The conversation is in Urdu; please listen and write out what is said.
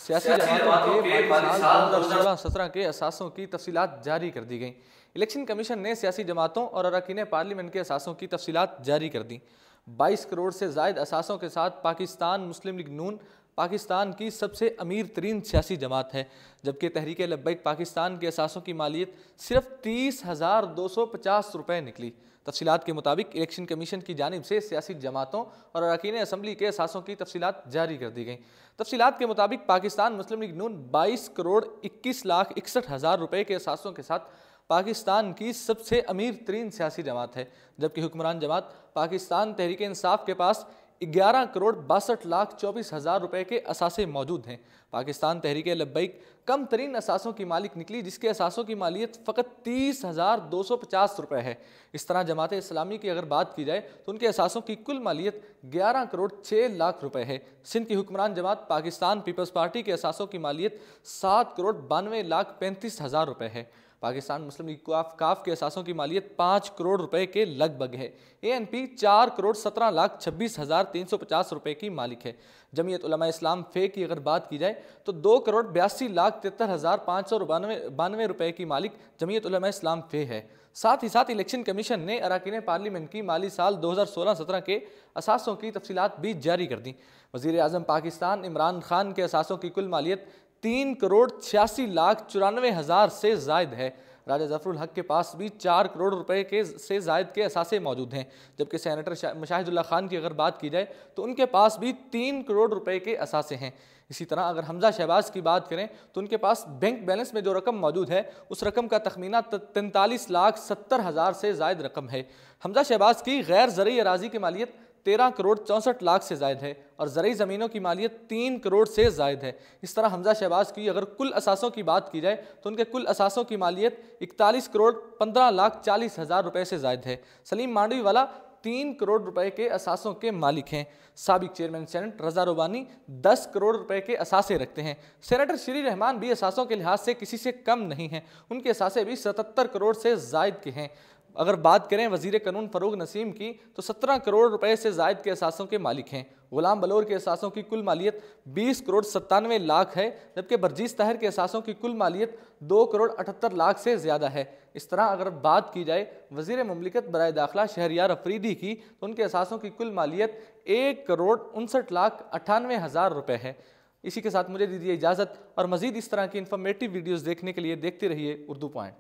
سیاسی جماعتوں کے مالی سال 2016-17 کے اثاثوں کی تفصیلات جاری کر دی گئیں۔ الیکشن کمیشن نے سیاسی جماعتوں اور اراکین پارلیمنٹ کے اثاثوں کی تفصیلات جاری کر دیں۔ 22 کروڑ سے زائد اثاثوں کے ساتھ پاکستان مسلم لیگ نون پاکستان کی سب سے امیر ترین سیاسی جماعت ہے، جبکہ تحریک لبیک پاکستان کے اثاثوں کی مالیت صرف 30,250 روپے نکلی۔ تفصیلات کے مطابق الیکشن کمیشن کی جانب سے سیاسی جماعتوں اور اراکین اسمبلی کے اثاثوں کی تفصیلات جاری کر دی گئیں۔ تفصیلات کے مطابق پاکستان مسلم لیگ نون 22 کروڑ 21,61,000 روپے کے اثاثوں کے ساتھ پاکستان کی سب سے امیر ترین سیاسی جماعت ہے، جبکہ حکمران جماعت پاکستان تحریک انصاف کے پاس 11 کروڑ 62,24,000 روپے کے اثاثے موجود ہیں۔ پاکستان تحریک لبیک کم ترین اثاثوں کی مالک نکلی، جس کے اثاثوں کی مالیت فقط 30,250 روپے ہے۔ اس طرح جماعت اسلامی کی اگر بات کی جائے تو ان کے اثاثوں کی کل مالیت 11 کروڑ 6 لاکھ روپے ہے۔ سندھ کی حکمران جماعت پاکستان پیپلز پارٹی کے اثاثوں کی مالیت 7 کروڑ 92,35,000 روپے ہے۔ پاکستان مسلم لیگ کاف کے اثاثوں کی مالیت 5 کروڑ روپے کے لگ بھگ ہے۔ اے این پی 4 کروڑ 17,26,350 روپے کی مالک ہے۔ جمعیت علماء اسلام فے کی اگر بات کی جائے تو 2 کروڑ 82,73,592 روپے کی مالک جمعیت علماء اسلام فے ہے۔ ساتھ ہی ساتھ الیکشن کمیشن نے اراکین پارلیمنٹ کی مالی سال 2016-17 کے اثاثوں کی تفصیلات بھی جاری کر دیں۔ وزیر اعظم پاکستان عمران خان کے اثاثوں کی کل مالیت 3 کروڑ 86,94,000 سے زائد ہے۔ راجہ ظفر الحق کے پاس بھی 4 کروڑ روپے سے زائد کے اثاثے موجود ہیں، جبکہ سینیٹر مشاہد اللہ خان کی اگر بات کی جائے تو ان کے پاس بھی 3 کروڑ روپے کے اثاثے ہیں۔ اسی طرح اگر حمزہ شہباز کی بات کریں تو ان کے پاس بینک بیلنس میں جو رقم موجود ہے اس رقم کا تخمینہ 43,70,000 سے زائد رقم ہے۔ حمزہ شہباز کی غیر زرعی اراضی کی مالیت 13 کروڑ 64 لاکھ سے زائد ہے اور زرعی زمینوں کی مالیت 3 کروڑ سے زائد ہے۔ اس طرح حمزہ شہباز کی اگر کل اثاثوں کی بات کی جائے تو ان کے کل اثاثوں کی مالیت 41 کروڑ 15,40,000 روپے سے زائد ہے۔ سلیم مانڈوی والا 3 کروڑ روپے کے اثاثوں کے مالک ہیں۔ سابق چیئرمین سینٹ رضا روبانی 10 کروڑ روپے کے اثاثے رکھتے ہیں۔ سینیٹر شری رحمان بھی اثاثوں کے لحاظ سے کسی سے کم نہیں ہیں، ان کے اثاثے بھی 77 کروڑ سے زائد کے ہیں۔ اگر بات کریں وزیر قانون فروغ نسیم کی تو 17 کروڑ روپے سے زائد کے اثاثوں کے مالک ہیں۔ غلام بلور کے اثاثوں کی کل مالیت 20 کروڑ 97 لاکھ ہے، جبکہ برجیز طاہر کے اثاثوں کی کل مالیت 2 کروڑ 78 لاکھ سے زیادہ ہے۔ اس طرح اگر بات کی جائے وزیر مملکت برائے داخلہ شہریار افریدی کی تو ان کے اثاثوں کی کل مالیت 1 کروڑ 59,98,000 روپے ہے۔ اسی کے ساتھ مجھے دیجیے اجازت، اور مزید اس طرح کی انفارمیٹیو ویڈیوز دیکھنے کے لیے دیکھتے رہیے اردو پوائنٹ۔